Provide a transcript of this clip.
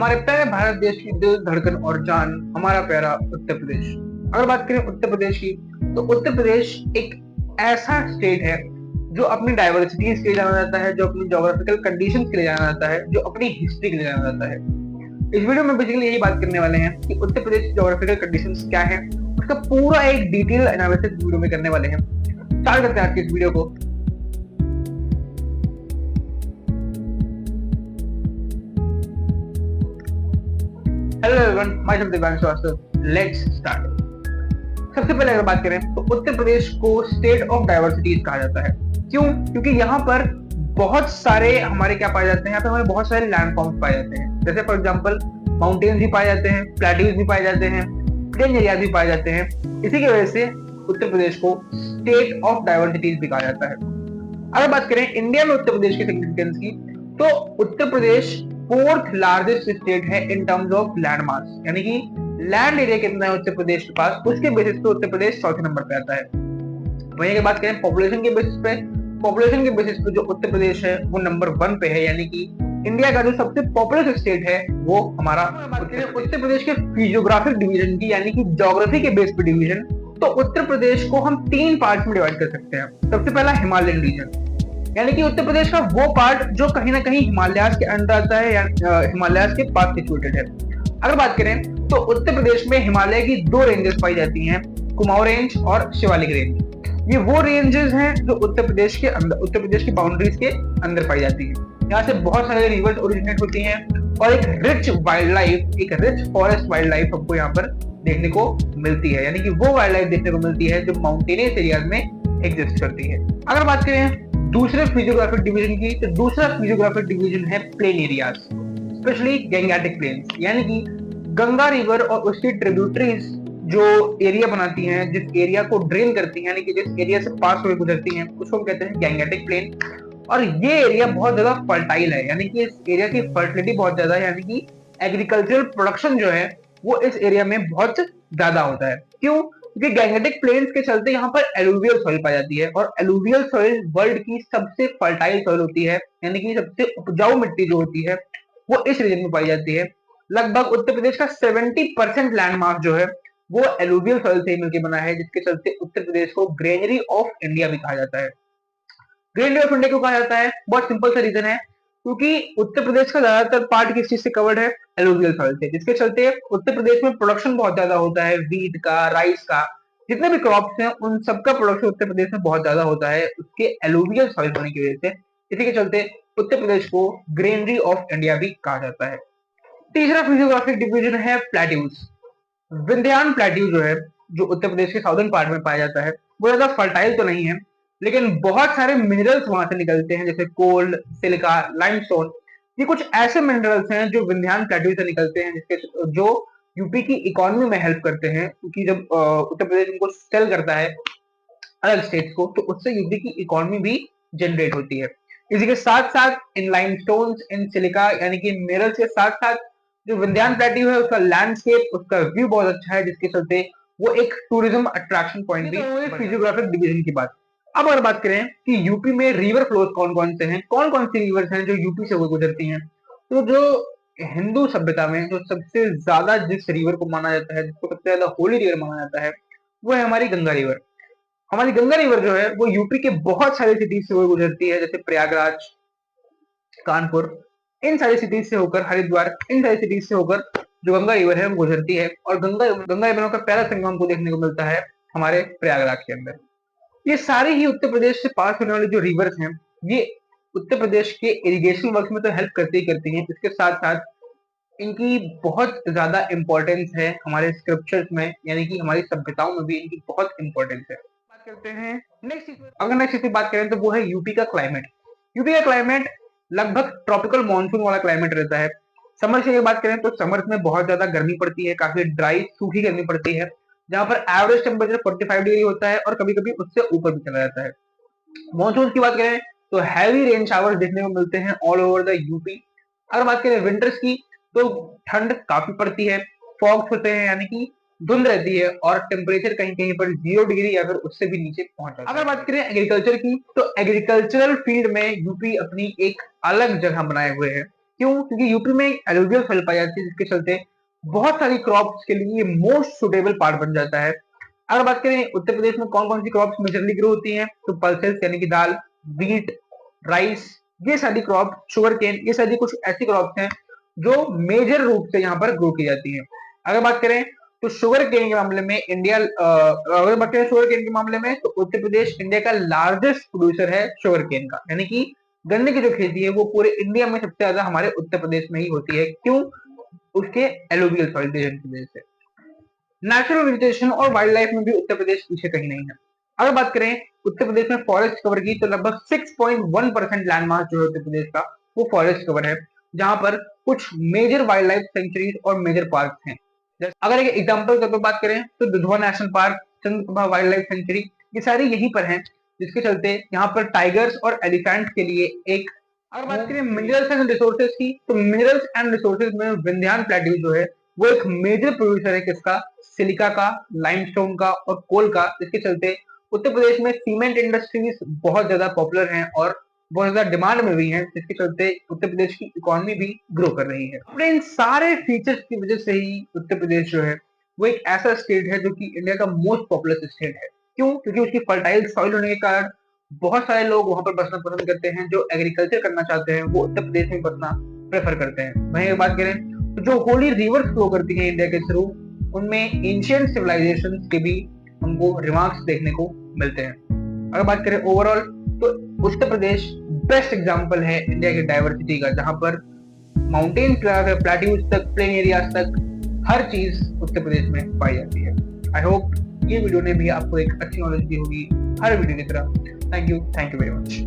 हमारे प्यारे भारत देश की दिल धड़कन और जान हमारा प्यारा उत्तर प्रदेश। अगर बात करें उत्तर प्रदेश की, तो उत्तर प्रदेश एक ऐसा स्टेट है जो अपनी डाइवर्सिटीज के लिए जाना जाता है, जो अपनी जोग्राफिकल कंडीशंस के लिए जाना जाता है, जो अपनी हिस्ट्री के लिए जाना जाता है। इस वीडियो में बेसिकली यही बात करने वाले हैं कि उत्तर प्रदेश की जोग्राफिकल कंडीशंस क्या है, उसका पूरा एक डिटेल एनालिसिस वीडियो में करने वाले हैं। स्टार्ट करते हैं आज की इस वीडियो को। Hello everyone, myself Divyansh Shrivastava. Let's start. सबसे पहले अगर बात करें तो उत्तर प्रदेश को स्टेट ऑफ डाइवर्सिटीज कहा जाता है। क्यों? क्योंकि यहाँ पर बहुत सारे हमारे क्या पाए जाते हैं, यहाँ पे हमारे बहुत सारे लैंड फॉर्म्स पाए जाते हैं। जैसे फॉर एग्जांपल माउंटेन्स भी पाए जाते हैं, प्लेट्यूज भी पाए जाते हैं, प्लेन एरिया भी पाए जाते हैं। इसी की वजह से उत्तर प्रदेश को स्टेट ऑफ डाइवर्सिटीज भी कहा जाता है। अगर बात करें इंडिया में उत्तर प्रदेश की सिग्निफिकेंस की, तो Uttar Pradesh fourth largest state है in terms of land mass, यानी कि लैंड एरिया कितना है उत्तर प्रदेश के पास, उसके बेसिस पे उत्तर प्रदेश चौथे नंबर पे आता है। वहीं अगर बात करें पॉपुलेशन के बेसिस पे जो उत्तर प्रदेश है वो नंबर 1 पे है, यानी कि इंडिया का जो सबसे पॉपुलर स्टेट है वो हमारा उत्तर प्रदेश के फिजियोग्राफिक डिवीजन की, यानी कि ज्योग्राफी के बेस पे डिवीजन, तो उत्तर प्रदेश को हम 3 पार्ट में डिवाइड कर सकते हैं। सबसे पहला हिमालयन रीजन, यानी कि उत्तर प्रदेश का वो पार्ट जो कहीं ना कहीं हिमालयाज के अंडर आता है या हिमालयाज के पास सिचुएटेड है। अगर बात करें तो उत्तर प्रदेश में हिमालय की 2 रेंजेस पाई जाती हैं, कुमाऊं रेंज और शिवालिक रेंज। ये वो रेंजेस हैं जो उत्तर प्रदेश की बाउंड्रीज के अंदर पाई जाती है। यहाँ से बहुत सारे रिवर्स ओरिजिनेट होती हैं और एक रिच फॉरेस्ट वाइल्ड लाइफ हमको यहाँ पर देखने को मिलती है, यानी कि वो वाइल्ड लाइफ देखने को मिलती है जो माउंटेनियस एरियाज में एग्जिस्ट करती है। अगर बात करें दूसरे फिजियोग्राफिक डिवीजन की, तो दूसरा फिजियोग्राफिक डिवीजन है plain areas, specially Gangetic plains, यानी कि गंगा रिवर और उसकी ट्रिब्यूटरीज जो एरिया बनाती हैं, जिस एरिया को ड्रेन करती हैं, यानी कि जिस एरिया से पास होकर गुजरती हैं, उसको हम कहते हैं गैंगेटिक प्लेन। और ये एरिया बहुत ज्यादा फर्टाइल है, यानी कि इस एरिया की फर्टिलिटी बहुत ज्यादा है, यानी कि एग्रीकल्चरल प्रोडक्शन जो है वो इस एरिया में बहुत ज्यादा होता है। क्यों? क्योंकि गैंगेटिक प्लेन्स के चलते यहाँ पर एलुवियल सॉइल पाई जाती है, और एलुवियल सॉइल वर्ल्ड की सबसे फर्टाइल सॉइल होती है, यानी कि सबसे उपजाऊ मिट्टी जो होती है वो इस रीजन में पाई जाती है। लगभग उत्तर प्रदेश का 70% लैंड मास जो है वो एलुवियल सॉइल से मिलकर बना है, जिसके चलते उत्तर प्रदेश को ग्रेनरी ऑफ इंडिया भी कहा जाता है। ग्रेनरी ऑफ इंडिया क्यों कहा जाता है? बहुत सिंपल सा रीजन है, क्योंकि उत्तर प्रदेश का ज्यादातर पार्ट किस चीज से कवर्ड है? एलुवियल सॉइल से, जिसके चलते उत्तर प्रदेश में प्रोडक्शन बहुत ज्यादा होता है, व्हीट का, राइस का, जितने भी क्रॉप्स हैं उन सबका प्रोडक्शन उत्तर प्रदेश में बहुत ज्यादा होता है उसके एलुवियल सॉइल होने की वजह से। इसी के चलते उत्तर प्रदेश को ग्रेनरी ऑफ इंडिया भी कहा जाता है। तीसरा फिजियोग्राफिक डिवीजन है प्लेट्यूज। विंध्यान प्लेट्यू जो है, जो उत्तर प्रदेश के साउदर्न पार्ट में पाया जाता है, वो ज्यादा फर्टाइल तो नहीं है, लेकिन बहुत सारे मिनरल्स वहां से निकलते हैं, जैसे कोल, सिलिका, लाइमस्टोन। ये कुछ ऐसे मिनरल्स हैं जो विंध्यान प्लेट्यू से निकलते हैं, जो यूपी की इकोनॉमी में हेल्प करते हैं, क्योंकि जब उत्तर प्रदेश उनको सेल करता है अलग स्टेट्स को, तो उससे यूपी की इकोनॉमी भी जनरेट होती है। इसी के साथ साथ इन लाइमस्टोन्स, इन सिलिका, यानी कि मिनरल्स के साथ साथ जो विंध्यान प्लेट्यू है उसका लैंडस्केप, उसका व्यू बहुत अच्छा है, जिसके चलते वो एक टूरिज्म अट्रैक्शन पॉइंट भी फिजियोग्राफिक डिवीजन की बात। अब अगर बात करें कि यूपी में रिवर फ्लोज कौन कौन से हैं, कौन कौन सी रिवर्स हैं जो यूपी से गुजरती हैं, तो जो हिंदू सभ्यता में जो सबसे ज्यादा जिस रिवर को माना जाता है, जिसको सबसे ज्यादा होली रिवर माना जाता है, वो है हमारी गंगा रिवर। हमारी गंगा रिवर जो है वो यूपी के बहुत सारी सिटीज से गुजरती है, जैसे प्रयागराज, कानपुर, इन सारी सिटीज से होकर, हरिद्वार, इन सारी सिटीज से होकर जो गंगा रिवर है वो गुजरती है। और गंगा रिवरों का पहला संगम को देखने को मिलता है हमारे प्रयागराज के अंदर। ये सारी ही उत्तर प्रदेश से पास होने वाली जो रिवर्स हैं, ये उत्तर प्रदेश के इरिगेशन वर्क में तो हेल्प करती ही करती हैं, इसके साथ साथ इनकी बहुत ज्यादा इंपॉर्टेंस है हमारे स्क्रिप्चर्स में, यानी कि हमारी सभ्यताओं में भी इनकी बहुत इंपॉर्टेंस है। बात करते हैं नेक्स्ट की बात करें तो वो है यूपी का क्लाइमेट। यूपी का क्लाइमेट लगभग ट्रॉपिकल मॉनसून वाला क्लाइमेट रहता है। समर की बात करें तो समर में बहुत ज्यादा गर्मी पड़ती है, काफी ड्राई सूखी गर्मी पड़ती है, जहां पर एवरेज टेम्परेचर 45 डिग्री होता है और कभी कभी उससे ऊपर भी चला जाता है। मॉनसून की बात करें तो हैवी रेन शावर्स देखने को मिलते हैं ऑल ओवर द यूपी। अगर बात करें विंटर्स की तो ठंड काफी पड़ती है, फॉग्स होते हैं, यानी कि धुंध रहती है, और टेम्परेचर कहीं कहीं पर 0 डिग्री या फिर उससे भी नीचे पहुंच जाता है। अगर बात करें एग्रीकल्चर की तो एग्रीकल्चरल फील्ड में यूपी अपनी एक अलग जगह बनाए हुए है। क्यों? क्योंकि यूपी में एलुवियल सॉइल पाई जाती है, जिसके चलते बहुत सारी क्रॉप्स के लिए ये मोस्ट सुटेबल पार्ट बन जाता है। अगर बात करें उत्तर प्रदेश में कौन कौन सी क्रॉप्स मेजरली ग्रो होती हैं, तो पल्सेस यानी कि दाल, व्हीट, राइस, ये सारी क्रॉप, शुगर केन, ये सारी कुछ ऐसी क्रॉप्स हैं जो मेजर रूप से यहाँ पर ग्रो की जाती हैं। अगर बात करें तो शुगर केन के मामले में अगर बात करें शुगर केन के मामले में, तो उत्तर प्रदेश इंडिया का लार्जेस्ट प्रोड्यूसर है शुगर केन का, यानी कि गन्ने की जो खेती है वो पूरे इंडिया में सबसे ज्यादा हमारे उत्तर प्रदेश में ही होती है। क्यों? उसके एलुवियल सॉइल की वजह से। नेचुरल वेजिटेशन और वाइल्ड लाइफ में भी उत्तर प्रदेश पीछे कहीं नहीं है। अगर बात करें उत्तर प्रदेश में फॉरेस्ट कवर की, तो लगभग 6.1% लैंड मास जो है उत्तर प्रदेश का वो फॉरेस्ट कवर है, जहां पर कुछ मेजर वाइल्ड लाइफ सेंचुरीज और मेजर पार्क हैं। अगर एक एग्जांपल के तौर पर बात करें तो Dudhwa national park, Chandraprabha wild life sanctuary, ये सारी यहीं पर हैं, जिसके चलते यहाँ पर टाइगर्स और एलिफेंट के लिए एक। अगर बात करें मिनरल्स एंड रिसोर्सेज की, तो मिनरल्स एंड रिसोर्सेज में विंध्यान प्लेट्यू जो है वो एक मेजर प्रोड्यूसर है किसका? सिलिका का, लाइमस्टोन का और कोल का। इसके चलते उत्तर प्रदेश में सीमेंट इंडस्ट्रीज बहुत ज्यादा पॉपुलर हैं और बहुत ज्यादा डिमांड में भी हैं, जिसके चलते उत्तर प्रदेश की इकोनॉमी भी ग्रो कर रही है। अपने इन सारे फीचर्स की वजह से ही उत्तर प्रदेश जो है वो एक ऐसा स्टेट है जो कि इंडिया का मोस्ट पॉपुलस स्टेट है। क्यों? क्योंकि उसकी फर्टाइल सॉइल होने के कारण बहुत सारे लोग वहां पर बसना पसंद करते हैं। जो एग्रीकल्चर करना चाहते हैं वो उत्तर प्रदेश में बसना प्रेफर करते हैं। वहीं बात करें तो जो होली रिवर्स फ्लो करती है इंडिया के थ्रू, उनमें एंशिएंट सिविलाइजेशन के भी हमको रिमार्क्स देखने को मिलते हैं। अगर बात करें ओवरऑल, तो उत्तर प्रदेश बेस्ट एग्जांपल है इंडिया की डाइवर्सिटी का, जहां पर माउंटेन प्लेट्यूज तक, प्लेन एरियाज तक हर चीज उत्तर प्रदेश में पाई जाती है। आई होप ये वीडियो ने भी आपको एक अच्छी नॉलेज दी होगी हर वीडियो की तरह। Thank you very much.